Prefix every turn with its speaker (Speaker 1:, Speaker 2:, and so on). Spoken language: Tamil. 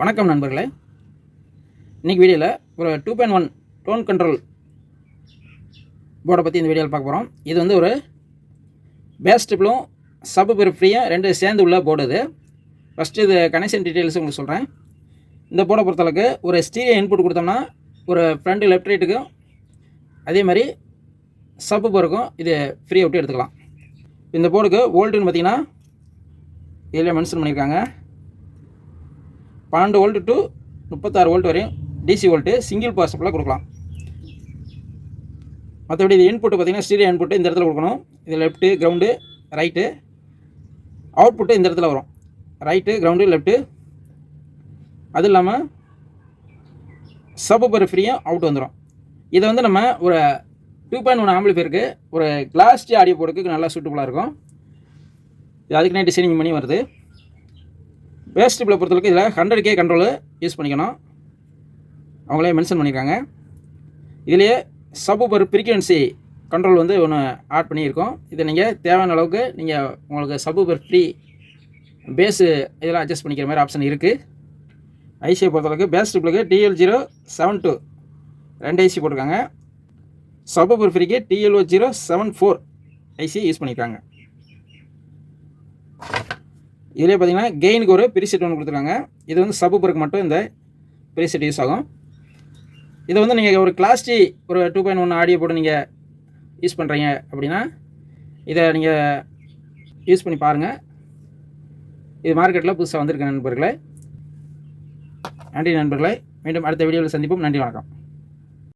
Speaker 1: வணக்கம் நண்பர்களே. இன்றைக்கி வீடியோவில் ஒரு 2.1 டோன் கண்ட்ரோல் போர்டை பற்றி இந்த வீடியோவில் பார்க்க போகிறோம். இது வந்து ஒரு பேஸ் ட்ரிப்பிளும் சப் ஃப்ரீயும் ரெண்டு சேர்ந்து உள்ள போர்டு. இது ஃபஸ்ட்டு இது கனெக்ஷன் டீட்டெயில்ஸ் உங்களுக்கு சொல்கிறேன். இந்த போர்டை பொறுத்தளவுக்கு ஒரு ஸ்டீரியோ இன்புட் கொடுத்தோம்னா ஒரு ஃப்ரண்ட் லெஃப்ட் ரைட்டுக்கும் அதே மாதிரி சப் போருக்கும் இது ஃப்ரீயை விட்டு எடுத்துக்கலாம். இந்த போர்டுக்கு வோல்ட்டுன்னு பார்த்தீங்கன்னா இதில் மென்ஷன் பண்ணியிருக்காங்க. 12 வோல்ட் டு 36 வோல்ட் வரையும் டிசி வோல்ட்டு சிங்கிள் பாஸ் சப்ளையில் கொடுக்கலாம். மற்றபடி இது இன்புட்டு பார்த்திங்கன்னா ஸ்டீரியோ இன்புட்டு இந்த இடத்துல கொடுக்கணும். இது லெஃப்ட்டு கிரவுண்டு ரைட்டு. அவுட்புட்டு இந்த இடத்துல வரும், ரைட்டு கிரவுண்டு லெஃப்ட்டு. அது இல்லாமல் சப் ஃப்ரீயும் அவுட் வந்துடும். இதை வந்து நம்ம ஒரு 2.1 ஆம்பிளிஃபையருக்கு ஒரு கிளாஸ் ஆடியோ போர்டுக்கு நல்லா சூட்டபுளாக இருக்கும். இது அதுக்குன்னே டிசைனிங் பண்ணி வருது. பேஸ் ட்ரிப்பில் பொறுத்தவரைக்கும் இதில் 100K கண்ட்ரோலு யூஸ் பண்ணிக்கணும், அவங்களே மென்ஷன் பண்ணியிருக்காங்க. இதுலேயே சப் ஃப்ரீக்வன்சி கண்ட்ரோல் வந்து ஒன்று ஆட் பண்ணியிருக்கோம். இதை நீங்கள் தேவையான அளவுக்கு நீங்கள் உங்களுக்கு சப் ஃப்ரீ பேஸு இதெல்லாம் அட்ஜஸ்ட் பண்ணிக்கிற மாதிரி ஆப்ஷன் இருக்குது. ஐசியை பொறுத்தளவுக்கு பேஸ் ட்ரிப்பிலுக்கு TL072 2 ஐசி போட்டிருக்காங்க. சப் ஃப்ரீக்கு TL074 ஐசி யூஸ் பண்ணியிருக்காங்க. இதிலே பார்த்தீங்கன்னா கெயினுக்கு ஒரு ப்ரீசெட் ஒன்று கொடுத்துருக்காங்க. இது வந்து சப் பருக்கு மட்டும் இந்த ப்ரீசெட் யூஸ் ஆகும். இதை வந்து நீங்கள் ஒரு கிளாஸ் டி ஒரு 2.1 ஆடியோ போட்டு நீங்கள் யூஸ் பண்ணுறீங்க அப்படின்னா இதை நீங்கள் யூஸ் பண்ணி பாருங்கள். இது மார்க்கெட்டில் புதுசாக வந்திருக்க நண்பர்களே. நன்றி நண்பர்களே. மீண்டும் அடுத்த வீடியோவில் சந்திப்போம். நன்றி, வணக்கம்.